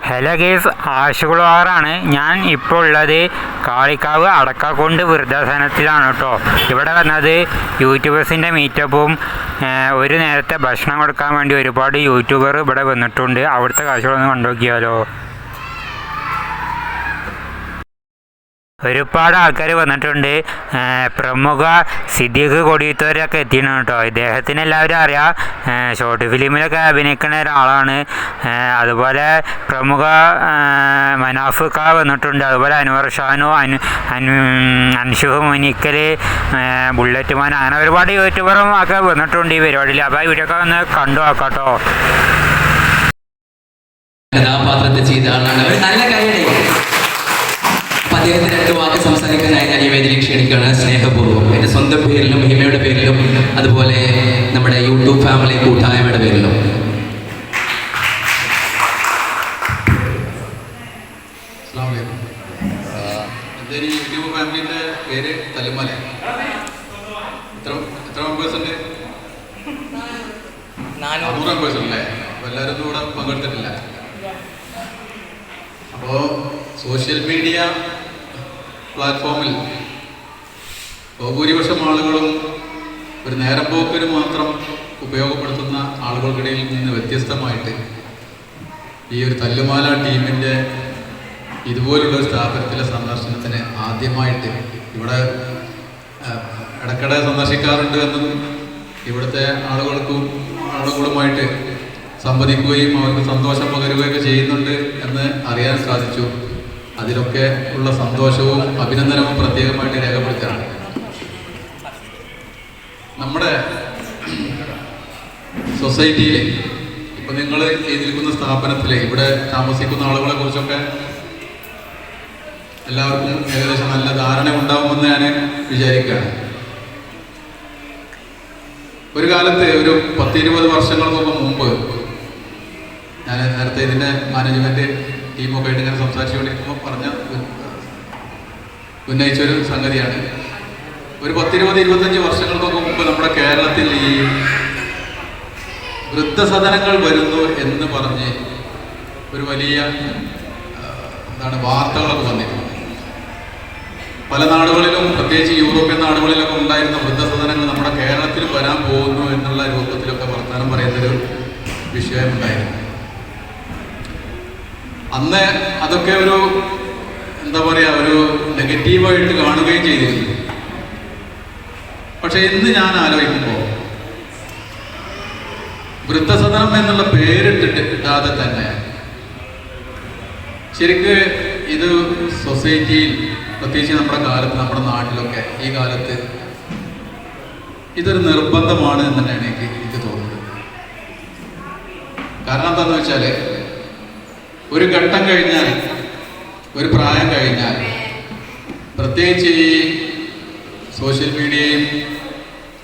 Hello guys, ആശുകുളാറാണ്. ഞാൻ ഇപ്പോൾ ഉള്ളത് കാളിക്കാവ് അടക്കാക്കുണ്ട് വൃദ്ധാസനത്തിലാണ് കേട്ടോ. ഇവിടെ വന്നത് യൂട്യൂബേഴ്സിൻ്റെ മീറ്റപ്പും ഒരു നേരത്തെ ഭക്ഷണം കൊടുക്കാൻ വേണ്ടി ഒരുപാട് യൂട്യൂബർ ഇവിടെ വന്നിട്ടുണ്ട്. അവിടുത്തെ കാഴ്ചകളൊന്ന് കണ്ടു നോക്കിയാലോ. ഒരുപാട് ആൾക്കാർ വന്നിട്ടുണ്ട്. പ്രമുഖ സിദ്ദീഖ് കൊടിയത്തൂരൊക്കെ എത്തിയിട്ടുണ്ട് കേട്ടോ. ഇദ്ദേഹത്തിന് എല്ലാവരും അറിയാം, ഷോർട്ട് ഫിലിമിലൊക്കെ അഭിനയിക്കുന്ന ഒരാളാണ്. അതുപോലെ പ്രമുഖ മനാഫിക്ക വന്നിട്ടുണ്ട്. അതുപോലെ അൻവർ ഷാനു, അൻഷുഫ് മുനിക്കൽ, ബുള്ളറ്റ് മാൻ, അങ്ങനെ ഒരുപാട് യൂട്യൂബറും ഒക്കെ വന്നിട്ടുണ്ട് ഈ പരിപാടിയിൽ. അപ്പോൾ ആ വീഡിയോ ഒക്കെ ഒന്ന് കണ്ടു നോക്കാം കേട്ടോ. കഥാപാത്രത്തെ ചെയ്ത ആളാണ്. ഒരു നല്ല കൈയടി. അദ്ദേഹത്തിന് 2 വാക്ക് സംസാരിക്കാനായി ഞാൻ ഈ വേദിയിൽ ക്ഷണിക്കുകയാണ് സ്നേഹപൂർവ്വം. എൻ്റെ സ്വന്തം പേരിലും ഹിമയുടെ പേരിലും അതുപോലെ നമ്മുടെ യൂട്യൂബ് ഫാമിലി കൂട്ടായ്മയുടെ പേരിലും. എൻ്റെ ഈ യൂട്യൂബ് ഫാമിലിൻ്റെ പേര് തല്ലുമല. എത്ര മെമ്പേഴ്സ് ഉണ്ട്? 400 മെമ്പേഴ്സ് ഉണ്ടല്ലേ? അപ്പോൾ എല്ലാവരും ഒന്നും ഇവിടെ പങ്കെടുത്തിട്ടില്ല. അപ്പോൾ സോഷ്യൽ മീഡിയ പ്ലാറ്റ്ഫോമിൽ ഭൂരിപക്ഷം ആളുകളും ഒരു നേരം പോക്കിന് മാത്രം ഉപയോഗപ്പെടുത്തുന്ന ആളുകൾക്കിടയിൽ നിന്ന് വ്യത്യസ്തമായിട്ട് ഈ ഒരു തല്ലുമാല ടീമിൻ്റെ ഇതുപോലുള്ള ഒരു സ്ഥാപനത്തിലെ സന്ദർശനത്തിന് ആദ്യമായിട്ട് ഇവിടെ ഇടയ്ക്കിടെ സന്ദർശിക്കാറുണ്ട് എന്നും ഇവിടുത്തെ ആളുകളുമായിട്ട് സംവദിക്കുകയും അവർക്ക് സന്തോഷം പകരുകയൊക്കെ ചെയ്യുന്നുണ്ട് എന്ന് അറിയാൻ സാധിച്ചു. അതിലൊക്കെ ഉള്ള സന്തോഷവും അഭിനന്ദനവും പ്രത്യേകമായിട്ട് രേഖപ്പെടുത്തുകയാണ്. നമ്മുടെ സൊസൈറ്റിയിൽ ഇപ്പം നിങ്ങൾ എഴുതിയിരിക്കുന്ന സ്ഥാപനത്തിൽ ഇവിടെ താമസിക്കുന്ന ആളുകളെ കുറിച്ചൊക്കെ എല്ലാവർക്കും ഏകദേശം നല്ല ധാരണ ഉണ്ടാവുമെന്ന് ഞാൻ വിചാരിക്കുകയാണ്. ഒരു കാലത്ത് ഒരു 10-20 വർഷങ്ങൾക്ക് മുമ്പ് ഞാൻ നേരത്തെ ഇതിൻ്റെ മാനേജ്മെൻറ്റ് ടീമൊക്കെ ആയിട്ട് ഇങ്ങനെ സംസാരിച്ചുകൊണ്ടിരിക്കുമ്പോൾ ഉന്നയിച്ചൊരു സംഗതിയാണ്. ഒരു 10-20-25 വർഷങ്ങൾക്കൊക്കെ മുമ്പ് നമ്മുടെ കേരളത്തിൽ ഈ വൃദ്ധസദനങ്ങൾ വരുന്നു എന്ന് പറഞ്ഞ് ഒരു വലിയ വാർത്തകളൊക്കെ വന്നിരുന്നു. പല നാടുകളിലും, പ്രത്യേകിച്ച് യൂറോപ്യൻ നാടുകളിലൊക്കെ ഉണ്ടായിരുന്ന വൃദ്ധസദനങ്ങൾ നമ്മുടെ കേരളത്തിൽ വരാൻ പോകുന്നു എന്നുള്ള രൂപത്തിലൊക്കെ വർത്തമാനം പറയുന്നൊരു വിഷയമുണ്ടായിരുന്നു. അന്ന് അതൊക്കെ ഒരു ഒരു നെഗറ്റീവായിട്ട് കാണുകയും ചെയ്തിരുന്നു. പക്ഷെ ഇന്ന് ഞാൻ ആലോചിക്കുമ്പോൾ വൃദ്ധസദനം എന്നുള്ള പേരിട്ടിട്ടാതെ തന്നെ ശരിക്ക് ഇത് സൊസൈറ്റിയിൽ, പ്രത്യേകിച്ച് നമ്മുടെ കാലത്ത്, നമ്മുടെ നാട്ടിലൊക്കെ ഈ കാലത്ത് ഇതൊരു നിർബന്ധമാണ് എന്ന് തന്നെയാണ് എനിക്ക് തോന്നുന്നത്. കാരണം എന്താണെന്ന് വെച്ചാൽ ഒരു ഘട്ടം കഴിഞ്ഞാൽ, ഒരു പ്രായം കഴിഞ്ഞാൽ, പ്രത്യേകിച്ച് ഈ സോഷ്യൽ മീഡിയയും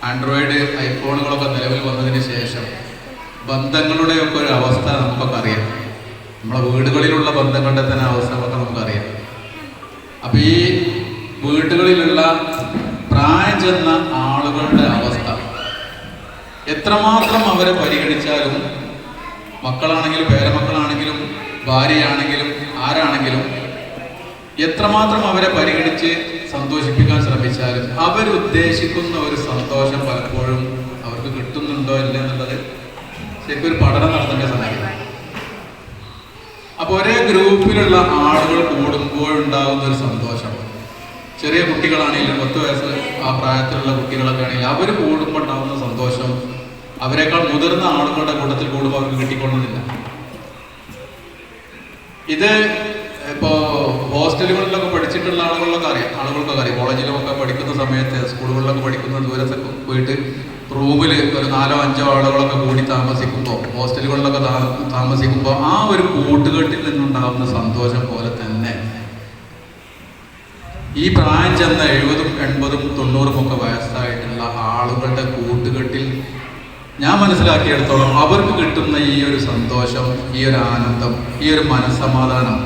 ആൻഡ്രോയിഡ് ഐഫോണുകളൊക്കെ നിലവിൽ വന്നതിന് ശേഷം ബന്ധങ്ങളുടെയൊക്കെ ഒരു അവസ്ഥ നമുക്കൊക്കെ അറിയാം. നമ്മളെ വീടുകളിലുള്ള ബന്ധങ്ങളുടെ തന്നെ അവസ്ഥകളൊക്കെ നമുക്കറിയാം. അപ്പം ഈ വീടുകളിലുള്ള പ്രായം ചെന്ന ആളുകളുടെ അവസ്ഥ എത്രമാത്രം അവരെ പരിഗണിച്ചാലും, മക്കളാണെങ്കിലും പേരമക്കളാണെങ്കിലും ഭാര്യയാണെങ്കിലും ആരാണെങ്കിലും എത്രമാത്രം അവരെ പരിഗണിച്ച് സന്തോഷിപ്പിക്കാൻ ശ്രമിച്ചാലും അവരുദ്ദേശിക്കുന്ന ഒരു സന്തോഷം പലപ്പോഴും അവർക്ക് കിട്ടുന്നുണ്ടോ ഇല്ല എന്നുള്ളത് ശരിക്കും ഒരു പഠനം നടത്തേണ്ട സമയമാണ്. അപ്പോൾ ഒരേ ഗ്രൂപ്പിലുള്ള ആളുകൾ കൂടുമ്പോഴുണ്ടാകുന്ന ഒരു സന്തോഷം, ചെറിയ കുട്ടികളാണെങ്കിലും 10 വയസ്സ് ആ പ്രായത്തിലുള്ള കുട്ടികളൊക്കെ ആണെങ്കിലും അവർ കൂടുമ്പോൾ ഉണ്ടാകുന്ന സന്തോഷം അവരെക്കാൾ മുതിർന്ന ആളുകളുടെ കൂട്ടത്തിൽ കൂടുമ്പോൾ അവർക്ക് കിട്ടിക്കൊള്ളുന്നില്ല. ഇത് ഇപ്പോൾ ഹോസ്റ്റലുകളിലൊക്കെ പഠിച്ചിട്ടുള്ള ആളുകൾക്കൊക്കെ അറിയാം. കോളേജിലൊക്കെ പഠിക്കുന്ന സമയത്ത്, സ്കൂളുകളിലൊക്കെ പഠിക്കുന്ന ദൂരത്തൊക്കെ പോയിട്ട് റൂമിൽ ഒരു 4-5 ആളുകളൊക്കെ കൂടി താമസിക്കുമ്പോൾ, ഹോസ്റ്റലുകളിലൊക്കെ താമസിക്കുമ്പോൾ ആ ഒരു കൂട്ടുകെട്ടിൽ നിന്നുണ്ടാകുന്ന സന്തോഷം പോലെ തന്നെ ഈ പ്രായം ചെന്ന 70, 80, 90 ഒക്കെ വയസ്സായിട്ടുള്ള ആളുകളുടെ കൂട്ടുകെട്ടിൽ ഞാൻ മനസ്സിലാക്കിയെടുത്തോളം അവർക്ക് കിട്ടുന്ന ഈ ഒരു സന്തോഷം, ഈ ഒരു ആനന്ദം, ഈ ഒരു മനസ്സമാധാനം,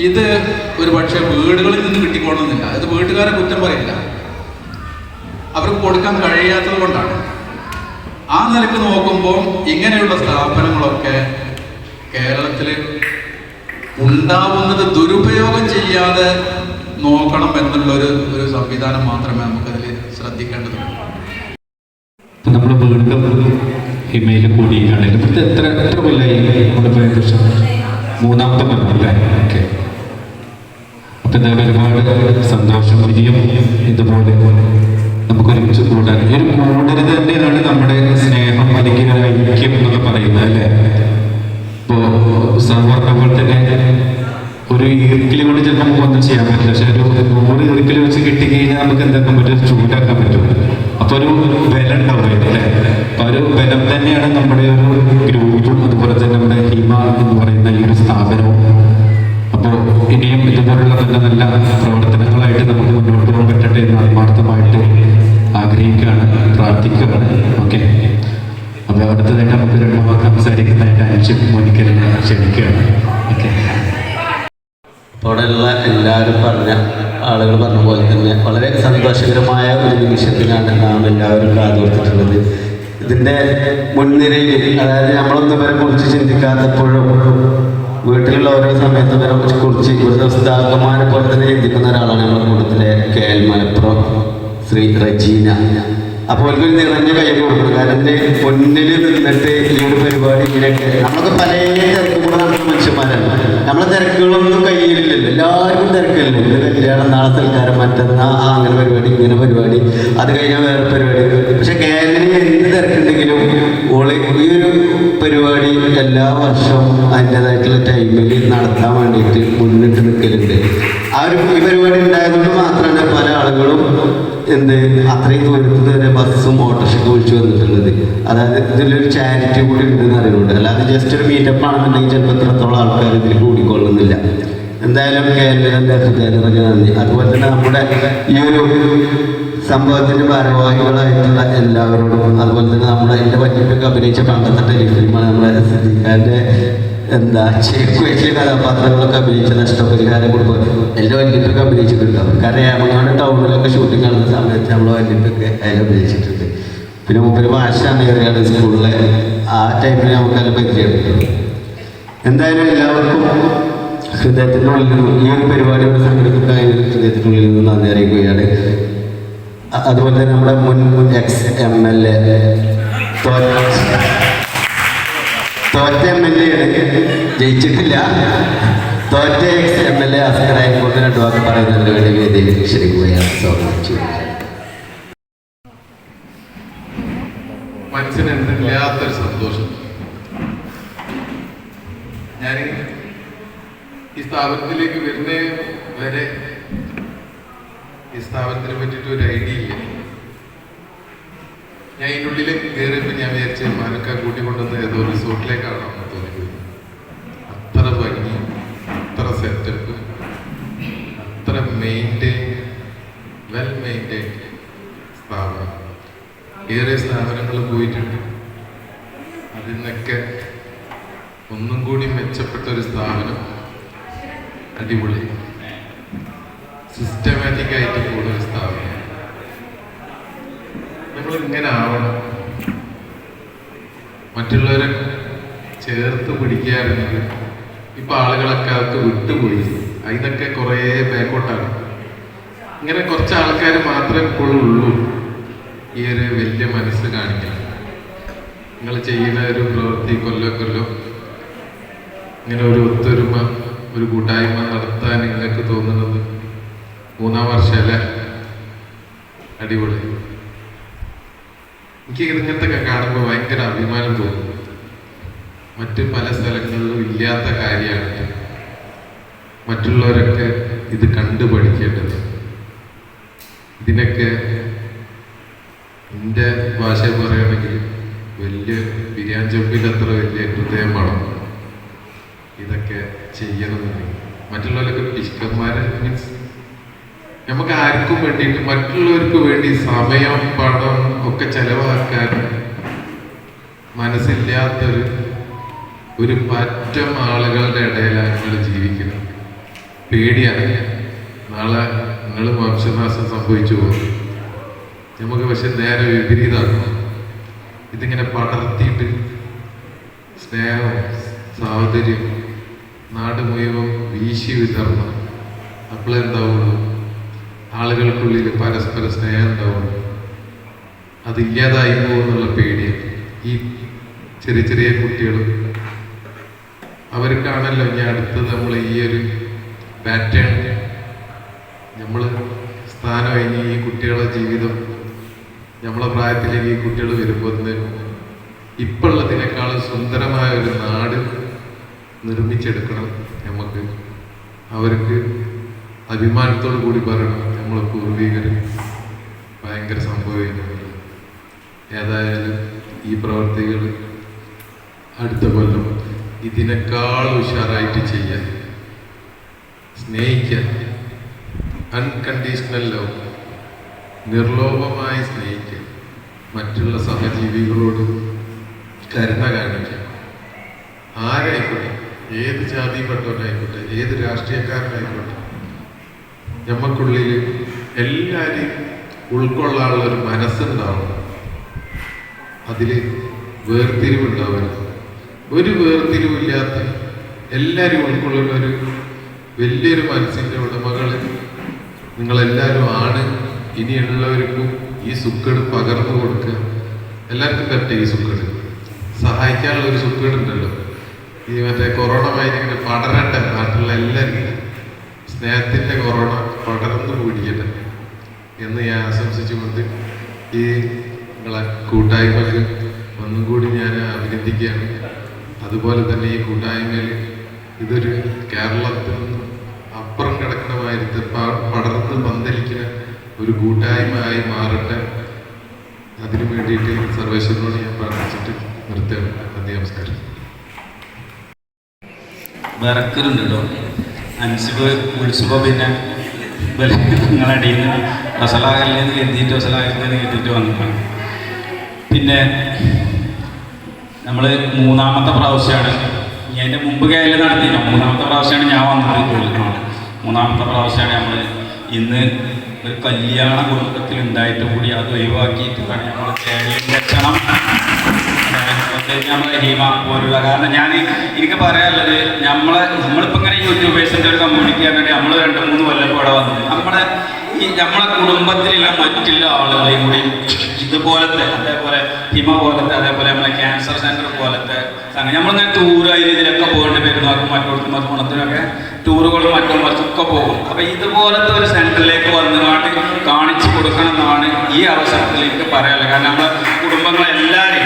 ഇത് ഒരു പക്ഷേ വീടുകളിൽ നിന്ന് കിട്ടിക്കൊള്ളുന്നില്ല. ഇത് വീട്ടുകാരെ കുറ്റം പറയില്ല, അവർക്ക് കൊടുക്കാൻ കഴിയാത്തത് കൊണ്ടാണ്. ആ നിലയ്ക്ക് നോക്കുമ്പോൾ ഇങ്ങനെയുള്ള സ്ഥാപനങ്ങളൊക്കെ കേരളത്തിൽ ഉണ്ടാവുന്നത് ദുരുപയോഗം ചെയ്യാതെ നോക്കണം എന്നുള്ള ഒരു സംവിധാനം മാത്രമേ നമുക്കതിൽ ശ്രദ്ധിക്കേണ്ടതുള്ളൂ. നമ്മൾ വീണ്ടും ഹിമയിൽ കൂടിയിട്ടാണ്. ഇപ്പോഴത്തെ എത്ര കൊല്ലായി നമ്മുടെ പ്രദേശം? മൂന്നാമത്തെ കൊല്ലം അല്ലേ? ഓക്കെ. അപ്പം എന്തായാലും ഒരുപാട് സന്തോഷം. ഇനിയും ഇതുപോലെ നമുക്കൊരുമിച്ച് കൂടാൻ ഒരു കൂടരുത് തന്നെയാണ് നമ്മുടെ സ്നേഹം അല്ലെങ്കിൽ ഒരു ഐക്യം എന്നൊക്കെ പറയുന്നത് അല്ലേ? ഇപ്പോൾ പറഞ്ഞ പോലെ തന്നെ ഒരു ഈർക്കിൽ കൊണ്ട് ചിലപ്പോൾ നമുക്ക് ഒന്നും ചെയ്യാൻ പറ്റില്ല. പക്ഷെ ഒരു 100 ഈർക്കിൽ വെച്ച് കിട്ടിക്കഴിഞ്ഞാൽ നമുക്ക് എന്താക്കാൻ പറ്റും? ചൂടാക്കാൻ പറ്റും. അപ്പോൾ ഒരു ബലം ഉണ്ടാവും അല്ലേ? അപ്പോൾ ഒരു ബലം തന്നെയാണ് നമ്മുടെ ഒരു ഗ്രൂപ്പും അതുപോലെ തന്നെ നമ്മുടെ ഹിമ എന്ന് പറയുന്ന ഈ ഒരു സ്ഥാപനവും. അപ്പോൾ ഇനിയും ഇതുപോലുള്ള നല്ല നല്ല പ്രവർത്തനങ്ങളായിട്ട് നമുക്ക് മുന്നോട്ട് പോകാൻ പറ്റട്ടെ എന്ന് ആത്മാർത്ഥമായിട്ട് ആഗ്രഹിക്കുകയാണ്, പ്രാർത്ഥിക്കുകയാണ്. ഓക്കെ. അപ്പോൾ അടുത്തതായിട്ട് നമുക്ക് 2 വാക്ക് സംസാരിക്കുന്നതായിട്ട് അനുഷ്ഠ മോനിക്കലിനെ ക്ഷണിക്കുകയാണ്. ഓക്കെ. അവിടെയുള്ള എല്ലാവരും ആളുകൾ പറഞ്ഞ പോലെ തന്നെ വളരെ സന്തോഷകരമായ ഒരു നിമിഷത്തിലാണ് നാം എല്ലാവരും കാതോർത്തിട്ടുള്ളത്. ഇതിൻ്റെ മുൻനിരയിൽ, അതായത് നമ്മളൊന്നും ഇവരെ കുറിച്ച് ചിന്തിക്കാത്തപ്പോഴും വീട്ടിലുള്ള ഓരോ സമയത്തും ഇവരെ കുറിച്ച് ഇവിടുത്തെ ഉസ്താദന്മാരെ പോലെ തന്നെ ചിന്തിക്കുന്ന ഒരാളാണ് നമ്മുടെ കൂട്ടത്തിലെ KL മലപ്പുറം ശ്രീ റജീന. അപ്പോൾ ഒരു നിറഞ്ഞ കൈ കൊടുക്കണം. കാരണം മുന്നിൽ നിന്നിട്ട് ഈ ഒരു പരിപാടി ഇങ്ങനെയൊക്കെ നമ്മളൊക്കെ പല തിരക്കുകൂടെ നടക്കുന്ന മനുഷ്യന്മാരാണ്. നമ്മളെ തിരക്കുകളൊന്നും കയ്യിലില്ലല്ലോ, എല്ലാവർക്കും തിരക്കല്ലേ. ഒരു കല്യാണം, നാളെ സൽക്കാരം, മറ്റന്നാ അങ്ങനെ പരിപാടി, ഇങ്ങനെ പരിപാടി, അത് കഴിഞ്ഞാൽ വേറെ പരിപാടി. പക്ഷെ കേരളത്തിൽ എന്ത് തിരക്കുണ്ടെങ്കിലും ഓള് ഈ ഒരു പരിപാടി എല്ലാ വർഷവും അതിൻ്റെതായിട്ടുള്ള ടൈമിൽ നടത്താൻ വേണ്ടിയിട്ട് മുന്നിട്ട് നിൽക്കലുണ്ട്. ഈ പരിപാടി ഉണ്ടായതുകൊണ്ട് മാത്രമാണ് പല ആളുകളും അത്രയും ദൂരത്ത് വരെ ബസ്സും ഓട്ടോറിക്ഷയൊക്കെ വിളിച്ചു വന്നിട്ടുള്ളത്. അതായത് ഇതിലൊരു ചാരിറ്റി കൂടി ഉണ്ടെന്ന് അറിയുന്നുണ്ട്. അല്ലാതെ ജസ്റ്റ് ഒരു മീറ്റപ്പ് ആണെന്നുണ്ടെങ്കിൽ ചിലപ്പോൾ ഇത്രത്തോളം ആൾക്കാർ ഇതിൽ കൂടിക്കൊള്ളുന്നില്ല. എന്തായാലും കേരളത്തിൻ്റെ ഹൃദയനിറഞ്ഞ നന്ദി. അതുപോലെ തന്നെ നമ്മുടെ ഈ ഒരു സംഭവത്തിൻ്റെ ഭാരവാഹികളായിട്ടുള്ള എല്ലാവരോടും, അതുപോലെ തന്നെ നമ്മുടെ എൻ്റെ പറ്റിയൊക്കെ അഭിനയിച്ച പണ്ടത്തെ ടെലിഫിലിമാണ് നമ്മുടെ സിദ്ദീഖാൻ്റെ ചേക്കുവെച്ചിയ കഥാപാത്രങ്ങളൊക്കെ അഭിനയിച്ച നഷ്ടപരിഹാരം കൊടുക്കുക. എല്ലാ വല്യപ്പൊക്കെ അഭിനയിച്ചിട്ടുണ്ടാവും. കാരണം ഏമങ്ങാട് ടൗണിലൊക്കെ ഷൂട്ടിംഗ് നടന്ന സമയത്ത് നമ്മൾ വല്യപ്പൊക്കെ അതിൽ അഭിനയിച്ചിട്ടുണ്ട്. പിന്നെ മുമ്പ് ഭാഷയാണ് ഏറിയാണ് സ്കൂളിലെ ആ ടൈമിൽ നമുക്ക് അതിൽ പരിചയപ്പെട്ടുള്ളൂ. എന്തായാലും എല്ലാവർക്കും ഹൃദയത്തിൻ്റെ ഉള്ളിൽ ഈ ഒരു പരിപാടിയുടെ സംഘടിപ്പിക്കാൻ ഹൃദയത്തിനുള്ളിൽ നിന്ന് നന്ദി അറിയിക്കുകയാണ്. അതുപോലെ തന്നെ നമ്മുടെ മുൻ ex-MLA തോറ്റ MLA ജയിച്ചിട്ടില്ല. തോറ്റ ex-MLA അസ്കറായിക്കൊണ്ട് 2 വാക്ക് പറയുന്നതിന് വേണ്ടി വേദിയിൽ ക്ഷണിക്കുകയാണ്. സ്വാഗതം ചെയ്യുക. മനസ്സിന് എന്തില്ലാത്തൊരു സന്തോഷം. ഞാൻ ഈ സ്ഥാപനത്തിലേക്ക് വരുന്ന വരെ ഈ സ്ഥാപനത്തിനെ പറ്റിയിട്ട് ഒരു ഐഡിയ ഇല്ല. ഞാൻ ഇതിനുള്ളിൽ കയറിയപ്പോൾ ഞാൻ വിചാരിച്ച മാനക്ക കൂട്ടിക്കൊണ്ടുവന്ന് ഏതോ റിസോർട്ടിലേക്കാണോ എന്ന് തോന്നിയത്. അത്ര ഭംഗി, അത്ര സെറ്റപ്പ്, അത്ര വെൽ മെയിൻറ്റെയിൻ സ്ഥാപനം. ഏറെ സ്ഥാപനങ്ങൾ പോയിട്ടുണ്ട്. അതിൽ നിന്നൊക്കെ ഒന്നും കൂടി മെച്ചപ്പെട്ട ഒരു സ്ഥാപനം. അടിപൊളി സിസ്റ്റമാറ്റിക് ആയിട്ട് പോകുന്ന ഒരു സ്ഥാപനം. നമ്മൾ ഇങ്ങനെ ആവണം. മറ്റുള്ളവരെ ചേർത്ത് പിടിക്കാറുണ്ട്. ഇപ്പൊ ആളുകളൊക്കെ അതൊക്കെ വിട്ടുപോയി. അതിനൊക്കെ കുറേ ബാക്കോട്ടാണ്. ഇങ്ങനെ കുറച്ച് ആൾക്കാർ മാത്രമേ ഇപ്പോഴും ഉള്ളൂ ഈ ഒരു വലിയ മനസ്സ് കാണിക്കണം. നിങ്ങൾ ചെയ്യുന്ന ഒരു പ്രവൃത്തി കൊല്ലം ഇങ്ങനെ ഒരു ഒത്തൊരുമ, ഒരു കൂട്ടായ്മ നടത്താൻ നിങ്ങൾക്ക് തോന്നുന്നത് 3-ാം വർഷമല്ലേ? അടിപൊളി. എനിക്ക് ഇങ്ങനത്തെ കാണുമ്പോൾ ഭയങ്കര അഭിമാനം തോന്നും. മറ്റ് പല സ്ഥലങ്ങളിലും ഇല്ലാത്ത കാര്യമാണ്. മറ്റുള്ളവരൊക്കെ ഇത് കണ്ടു പഠിക്കേണ്ടത്. ഇതിനൊക്കെ എൻ്റെ ഭാഷ പറയുകയാണെങ്കിൽ വലിയ ബിരിയാണി ചൊപ്പിൽ അത്ര വലിയ ഹൃദയമാണ് ഇതൊക്കെ ചെയ്യണമെന്നുണ്ടെങ്കിൽ. മറ്റുള്ളവരൊക്കെ പിശുക്കന്മാരെ മീൻസ് നമുക്ക് ആർക്കും വേണ്ടിയിട്ട് മറ്റുള്ളവർക്ക് വേണ്ടി സമയം, പണം ഒക്കെ ചെലവാക്കാൻ മനസ്സില്ലാത്തൊരു പറ്റം ആളുകളുടെ ഇടയിലാണ് നിങ്ങൾ ജീവിക്കുന്നത്. പേടിയാണ്. നാളെ നിങ്ങൾ വംശനാശം സംഭവിച്ചു പോകും. നമുക്ക് പക്ഷെ നേരെ വിപരീതമാണ്. ഇതിങ്ങനെ പടർത്തിയിട്ട് സ്നേഹം, സാഹോദര്യം നാട് മുഴുവൻ വീശി വിതർന്നു. അപ്പോഴെന്താവുള്ളൂ? ആളുകൾക്കുള്ളിൽ പരസ്പര സ്നേഹം ഉണ്ടാവുള്ളൂ. അതില്ലാതായി പോകുന്നുള്ള പേടിയാണ്. ഈ ചെറിയ ചെറിയ കുട്ടികളും അവർക്കാണല്ലോ ഇനി അടുത്തത് നമ്മൾ ഈ ഒരു പാറ്റേൺ നമ്മൾ സ്ഥാനം കഴിഞ്ഞ് ഈ കുട്ടികളുടെ ജീവിതം നമ്മളെ പ്രായത്തിലേക്ക് ഈ കുട്ടികൾ വരുമ്പോൾ ഇപ്പോഴുള്ളതിനേക്കാൾ സുന്ദരമായ ഒരു നാട് നിർമ്മിച്ചെടുക്കണം. നമുക്ക് അവർക്ക് അഭിമാനത്തോടു കൂടി പറയണം നമ്മളെ പൂർവികർ ഭയങ്കര സംഭവം. ഏതായാലും ഈ പ്രവർത്തികൾ അടുത്ത കൊല്ലം ഇതിനേക്കാൾ ഉഷാറായിട്ട് ചെയ്യാൻ, സ്നേഹിക്കാൻ, അൺകണ്ടീഷണൽ ലവ്, നിർലോഭമായി സ്നേഹിക്കാൻ, മറ്റുള്ള സഹജീവികളോട് കരുണ കാണിക്കാൻ. ആരായിക്കോട്ടെ, ഏത് ജാതിപ്പെട്ടവനായിക്കോട്ടെ, ഏത് രാഷ്ട്രീയക്കാരനായിക്കോട്ടെ, നമുക്കുള്ളിൽ എല്ലാവരെയും ഉൾക്കൊള്ളാനുള്ള ഒരു മനസ്സുണ്ടാവണം. അതിൽ വേർതിരിവുണ്ടാവരുത്. ഒരു വേർതിരിവില്ലാത്ത എല്ലാവരും ഉൾക്കൊള്ളുന്ന ഒരു വലിയൊരു മനസ്സിൻ്റെ ഉടമകൾ നിങ്ങളെല്ലാവരും ആണ്. ഇനിയുള്ളവർക്കും ഈ സുക്കേട് പകർന്നു കൊടുക്കുക. എല്ലാവർക്കും തട്ടെ ഈ സുക്കേട് സഹായിക്കാനുള്ള ഒരു സുക്കേടുണ്ടല്ലോ. ഈ മറ്റേ കൊറോണ ഇങ്ങനെ പടരട്ടെ, നാട്ടിലുള്ള എല്ലാവർക്കും സ്നേഹത്തിൻ്റെ കൊറോണ പടർന്നു പിടിക്കട്ടെ എന്ന് ഞാൻ ആശംസിച്ചുകൊണ്ട് ഈ നിങ്ങളെ കൂട്ടായ്മക്ക് ഒന്നും കൂടി ഞാൻ അഭിനന്ദിക്കുകയാണ്. അതുപോലെ തന്നെ ഈ കൂട്ടായ്മയിൽ ഇതൊരു കേരളത്തിൽ നിന്നും അപ്പുറം കിടക്കണമായിട്ട് പടർന്ന് പന്തലിക്കുന്ന ഒരു കൂട്ടായ്മ ആയി മാറട്ടെ. അതിനു വേണ്ടിയിട്ട് സർവേശ്വരനോട് ഞാൻ പ്രാർത്ഥിച്ചിട്ട് നിർത്തുകയാണ്. നന്ദി, നമസ്കാരം. വിറക്കലുണ്ടല്ലോ അൻസിബ് വിളിച്ചപ്പോൾ പിന്നെ നിങ്ങളടിയിൽ നിന്ന് വസലാകലിന് കരുതിയിട്ട് വസലാകലിന് കരുതിയിട്ട് വന്നതാണ്. പിന്നെ നമ്മൾ മൂന്നാമത്തെ പ്രാവശ്യമാണ്. ഞാൻ എൻ്റെ മുമ്പ് കയ്യിൽ നടത്തിയില്ല. മൂന്നാമത്തെ പ്രാവശ്യമാണ് ഞാൻ വന്നത്. മൂന്നാമത്തെ പ്രാവശ്യമാണ് നമ്മൾ ഇന്ന് ഒരു കല്യാണ കുടുംബത്തിൽ ഉണ്ടായിട്ട് കൂടി അത് ഒഴിവാക്കിയിട്ടാണ് നമ്മൾ ലക്ഷണം നമ്മളെ ഹീമ പോലുള്ള. കാരണം ഞാൻ എനിക്ക് പറയാനുള്ളത് നമ്മളിപ്പോൾ ഇങ്ങനെ യൂട്യൂബേഴ്സിൻ്റെ ഒരു കമ്മ്യൂണിറ്റി ആണെങ്കിൽ നമ്മൾ 2-3 കൊല്ലം ഇവിടെ വന്നു നമ്മളെ കുടുംബത്തിലുള്ള മറ്റുള്ള ആളുകളെയും കൂടി ഇതുപോലത്തെ അതേപോലെ ഹിമ പോലത്തെ അതേപോലെ നമ്മളെ ക്യാൻസർ സെൻറ്റർ പോലത്തെ സംഘം നമ്മളിങ്ങനെ ടൂർ ഇതിലൊക്കെ പോകേണ്ടി പെരുന്നാൾക്കും മറ്റോടത്തും മറ്റുണത്തിനൊക്കെ ടൂറുകളും മറ്റൊക്കെ പോകും. അപ്പം ഇതുപോലത്തെ ഒരു സെൻറ്ററിലേക്ക് വന്നുകൊണ്ട് കാണിച്ചു കൊടുക്കണം എന്നാണ് ഈ അവസരത്തിൽ എനിക്ക് പറയാനുള്ളത്. കാരണം നമ്മളെ കുടുംബങ്ങളെല്ലാവരും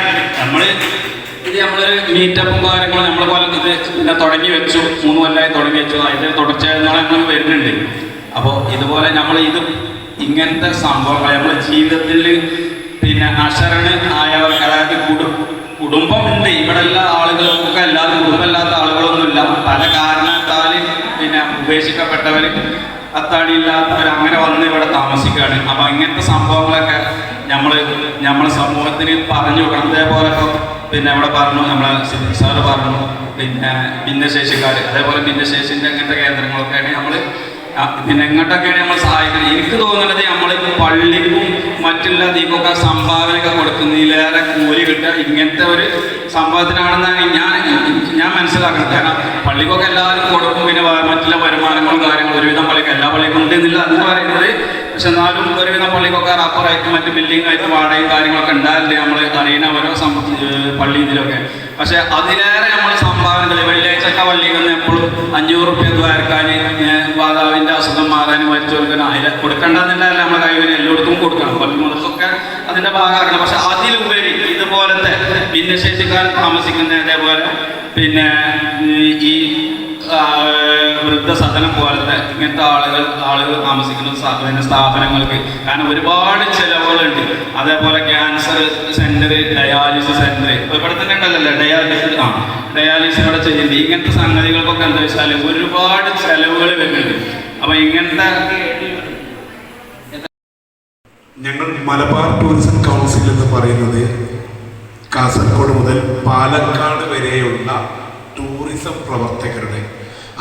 നമ്മളൊരു മീറ്റപ്പും കാര്യങ്ങളും നമ്മളെ പോലെ ഇത് പിന്നെ തുടങ്ങി വെച്ചു. 3 കൊല്ലമായി തുടങ്ങി വെച്ചു. അതിൻ്റെ തുടർച്ചയായിരുന്നാണ് നമ്മൾ വരുന്നുണ്ട്. അപ്പോൾ ഇതുപോലെ നമ്മൾ ഇങ്ങനത്തെ സംഭവങ്ങൾ നമ്മുടെ ജീവിതത്തിൽ പിന്നെ അശരണ ആയവർക്ക്, അതായത് കുടുംബമുണ്ട് ഇവിടെ എല്ലാ ആളുകൾക്കൊക്കെ, എല്ലാവരും കുടുംബമില്ലാത്ത ആളുകളൊന്നുമില്ല. പല കാരണത്താൽ പിന്നെ ഉപേക്ഷിക്കപ്പെട്ടവർ, അത്താണിയില്ലാത്തവർ അങ്ങനെ വന്ന് ഇവിടെ താമസിക്കുകയാണ്. അപ്പോൾ ഇങ്ങനത്തെ സംഭവങ്ങളൊക്കെ നമ്മളെ സമൂഹത്തിന് പറഞ്ഞു കൊടുക്കണം. അതേപോലെ പിന്നെ ഇവിടെ പറഞ്ഞു, നമ്മളെ സാറ് പറഞ്ഞു, പിന്നെ ഭിന്നശേഷിക്കാർ, അതേപോലെ ഭിന്നശേഷിൻ്റെ അങ്ങനത്തെ കേന്ദ്രങ്ങളൊക്കെയാണ് നമ്മൾ പിന്നെ എങ്ങോട്ടൊക്കെയാണ് നമ്മൾ സഹായിക്കുന്നത്. എനിക്ക് തോന്നുന്നത് നമ്മൾ പള്ളിക്കും മറ്റുള്ള ദീപമൊക്കെ സംഭാവനയൊക്കെ കൊടുക്കുന്നതിലേറെ കൂലി കിട്ടുക ഇങ്ങനത്തെ ഒരു സംഭവത്തിനാണെന്നാണ് ഞാൻ മനസ്സിലാക്കുന്നത്. കാരണം പള്ളിക്കൊക്കെ എല്ലാവരും കൊടുക്കും, പിന്നെ മറ്റുള്ള വരുമാനങ്ങളും കാര്യങ്ങളും ഒരുവിധം പള്ളിക്ക് എല്ലാ പള്ളിക്കും ഉണ്ടെന്നില്ല എന്ന് പറയുന്നത്. പക്ഷെ എന്നാലും ഒരുവിധം പള്ളിക്കൊക്കെ റബ്ബറായിട്ട് മറ്റ് ബിൽഡിംഗ് ആയിട്ട് വാടകയും കാര്യങ്ങളൊക്കെ ഉണ്ടാവില്ലേ നമ്മൾ അറിയുന്ന ഓരോ പള്ളി ഇതിലൊക്കെ. പക്ഷെ അതിലേറെ നമ്മൾ സംഭാവനകൾ വെള്ളിയാഴ്ച പള്ളിയിൽ നിന്ന് എപ്പോഴും 500 രൂപ ദ്വാരക്കാൻ മാതാവിൻ്റെ അസുഖം മാറാനും മരിച്ചവർക്ക് അതിൽ കൊടുക്കേണ്ടതെന്നല്ല നമ്മളെ കഴിവിന് എല്ലായിടത്തും കൊടുക്കണം. പള്ളി മുതൽക്കൊക്കെ അതിൻ്റെ ഭാഗമാക്കണം. പക്ഷെ അതിലുപരി ഇതുപോലത്തെ ഭിന്നശേഷിക്കാർ താമസിക്കുന്ന അതേപോലെ പിന്നെ ഈ വൃദ്ധസദനം പോലത്തെ ഇങ്ങനത്തെ ആളുകൾ താമസിക്കുന്ന സ്ഥാപനങ്ങൾക്ക് കാരണം ഒരുപാട് ചിലവുകളുണ്ട്. അതേപോലെ ക്യാൻസർ സെന്റർ, ഡയാലിസിസ് സെന്റർ ഇവിടെ തന്നെ ഉണ്ടല്ലോ ഡയാലിസിസ് ഇവിടെ ചെയ്യുന്നുണ്ട്. ഇങ്ങനത്തെ സംഗതികൾക്കൊക്കെ എന്താ വെച്ചാൽ ഒരുപാട് ചിലവുകൾ വരുന്നുണ്ട്. അപ്പൊ ഇങ്ങനത്തെ ഞങ്ങൾ മലബാർ ടൂറിസം കൗൺസിൽ എന്ന് പറയുന്നത് കാസർഗോഡ് മുതൽ പാലക്കാട് വരെയുള്ള ടൂറിസം പ്രവർത്തകരുടെ,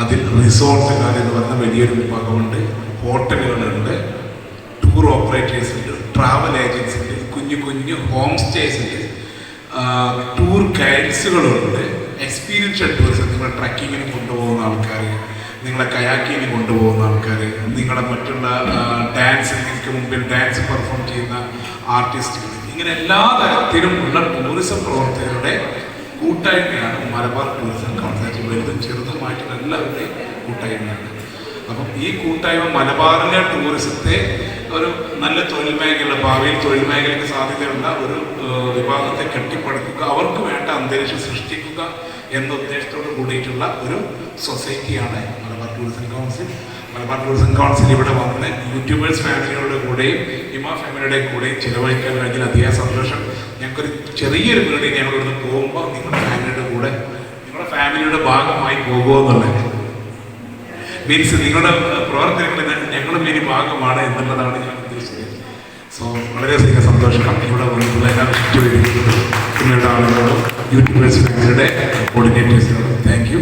അതിൽ റിസോർട്ടുകാർ എന്ന് പറയുന്ന വലിയൊരു വിഭാഗമുണ്ട്, ഹോട്ടലുകളുണ്ട്, ടൂർ ഓപ്പറേറ്റേഴ്സ് ഉണ്ട്, ട്രാവൽ ഏജൻസി ഉണ്ട്, കുഞ്ഞു ഹോം സ്റ്റേസ് ഉണ്ട്, ടൂർ ഗൈഡ്സുകളുണ്ട്, എക്സ്പീരിയൻഷ്യൽ ടൂറിസം, നിങ്ങൾ ട്രക്കിങ്ങിന് കൊണ്ടുപോകുന്ന ആൾക്കാർ, നിങ്ങളെ കയാക്കിങ്ങിന് കൊണ്ടുപോകുന്ന ആൾക്കാർ, നിങ്ങളെ മറ്റുള്ള ഡാൻസ്, നിങ്ങൾക്ക് മുമ്പിൽ ഡാൻസ് പെർഫോം ചെയ്യുന്ന ആർട്ടിസ്റ്റുകൾ, ഇങ്ങനെ എല്ലാ തരത്തിലും ഉള്ള ടൂറിസം പ്രവർത്തകരുടെ കൂട്ടായ്മയാണ് മലബാർ ടൂറിസം കൗൺസിൽ. വലുതും ചെറുതുമായിട്ടുള്ള എല്ലാവരുടെയും കൂട്ടായ്മയാണ്. അപ്പം ഈ കൂട്ടായ്മ മലബാറിലെ ടൂറിസത്തെ ഒരു നല്ല തൊഴിൽ മേഖല, ഭാവിയിൽ തൊഴിൽ മേഖലയ്ക്ക് സാധ്യതയുള്ള ഒരു വിഭാഗത്തെ കെട്ടിപ്പടുക്കുക, അവർക്ക് വേണ്ട അന്തരീക്ഷം സൃഷ്ടിക്കുക എന്ന ഉദ്ദേശത്തോട് കൂടിയിട്ടുള്ള ഒരു സൊസൈറ്റിയാണ് Malabar tourism council. Malabar tourism council ഇവിടെ വന്ന് യൂട്യൂബേഴ്സ് ഫാമിലിയുടെ കൂടെയും ഹിമ ഫാമിലിയുടെ കൂടെയും ചിലവഴിക്കാൻ കഴിഞ്ഞാൽ അതിയായ സന്തോഷം. ഞങ്ങൾക്കൊരു ചെറിയൊരു വീട് ഞങ്ങൾ ഇവിടുന്ന് പോകുമ്പോൾ നിങ്ങളുടെ ഫാമിലിയുടെ കൂടെ, നിങ്ങളുടെ ഫാമിലിയുടെ ഭാഗമായി പോകുമെന്നുള്ളത് മീൻസ് നിങ്ങളുടെ പ്രവർത്തനങ്ങളിൽ ഞങ്ങളും ഇനി ഭാഗമാണ് എന്നുള്ളതാണ് ഞാൻ ഉദ്ദേശിച്ചത്. സോ വളരെയധികം സന്തോഷം ഇവിടെ വന്നിട്ടുള്ള എല്ലാ വിശിഷ്ട ആളുകളോടും യൂട്യൂബേഴ്സ് ഫാമിലിയുടെ കോർഡിനേറ്റേഴ്സിനോടും താങ്ക് യു.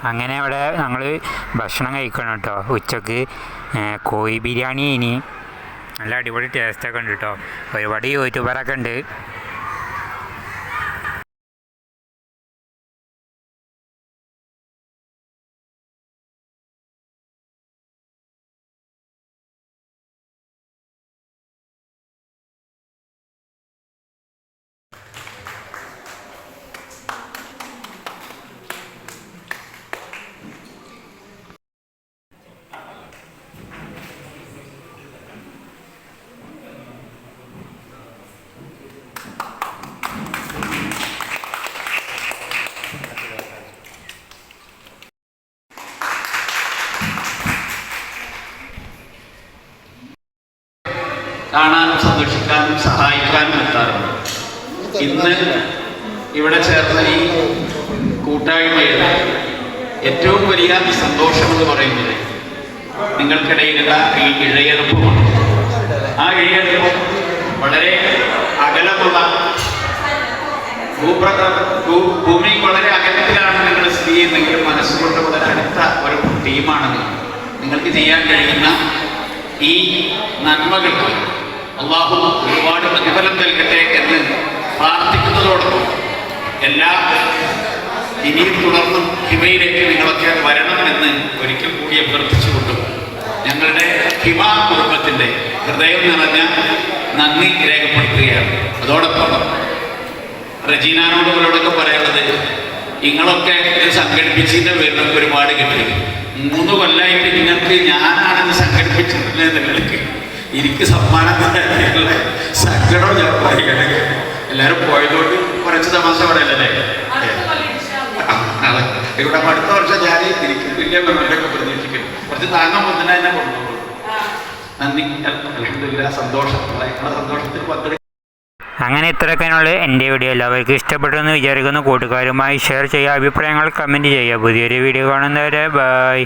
അങ്ങനെ ഇവിടെ ഞങ്ങൾ ഭക്ഷണം കഴിക്കണം കേട്ടോ. ഉച്ചക്ക് കോഴി ബിരിയാണി ഇനി നല്ല അടിപൊളി ടേസ്റ്റൊക്കെ ഉണ്ട് കേട്ടോ. ഒരുപാട് യൂട്യൂബറൊക്കെ ഉണ്ട്. കാണാനും സന്തോഷിക്കാനും സഹായിക്കാനും എത്താറുണ്ട്. ഇന്ന് ഇവിടെ ചേർന്ന ഈ കൂട്ടായ്മയുടെ ഏറ്റവും വലിയ സന്തോഷമെന്ന് പറയുന്നത് നിങ്ങൾക്കിടയിലുള്ള ഈ ഇഴയെടുപ്പമാണ്. ആ ഇഴയെടുപ്പം വളരെ അകലമുള്ള ഭൂമി വളരെ അകലത്തിലാണ് നിങ്ങൾ സ്ഥിതി ചെയ്യുന്നെങ്കിലും മനസ്സുകൊണ്ട് വളരെ അടുത്ത ഒരു ടീമാണ്. നിങ്ങൾക്ക് ചെയ്യാൻ കഴിയുന്ന ഈ നന്മകൾക്ക് അള്ളാഹു ഒരുപാട് പ്രതിഫലം നൽകട്ടെ എന്ന് പ്രാർത്ഥിക്കുന്നതോടൊപ്പം എല്ലാ ഇനിയും തുടർന്നും ഹിമയിലേക്ക് നിങ്ങളൊക്കെ വരണമെന്ന് ഒരിക്കൽ കൂടി അഭ്യർത്ഥിച്ചുകൊണ്ടും ഞങ്ങളുടെ ഹിമ കുടുംബത്തിൻ്റെ ഹൃദയം നിറഞ്ഞ നന്ദി രേഖപ്പെടുത്തുകയാണ്. അതോടൊപ്പം റജീനാനോട് അവരോടൊക്കെ പറയുന്നത്, നിങ്ങളൊക്കെ ഇത് സംഘടിപ്പിച്ചതിൻ്റെ പേരിലൊക്കെ ഒരുപാട് കിട്ടി. 3 കൊല്ലമായിട്ട് നിങ്ങൾക്ക് ഞാനാണെന്ന് സംഘടിപ്പിച്ചിട്ടുള്ളത് നിങ്ങൾക്ക് എനിക്ക് സമ്മാനം തരാനുള്ള സങ്കടം ഞാൻ പറയുകയാണ്. എല്ലാവരും പോയതുകൊണ്ട് കുറച്ച് തമാശ പറയല്ലേ. ഇവിടെ അടുത്ത വർഷം ഞാൻ എനിക്ക് വലിയ മെമ്മറിയൊക്കെ പ്രതീക്ഷിക്കുന്നു. കുറച്ച് താങ്ങാൻ പോകുന്ന തന്നെ കൊണ്ടുപോകും. നന്ദി. അൽഹംദുലില്ലാ. സന്തോഷം. സന്തോഷത്തിൽ പങ്കെടുക്കും. അങ്ങനെ ഇത്രയൊക്കെയുള്ള എൻ്റെ വീഡിയോ എല്ലാവർക്കും ഇഷ്ടപ്പെട്ടെന്ന് വിചാരിക്കുന്ന കൂട്ടുകാരുമായി ഷെയർ ചെയ്യുക, അഭിപ്രായങ്ങൾ കമൻറ്റ് ചെയ്യുക. പുതിയൊരു വീഡിയോ കാണുന്നവരെ ബൈ.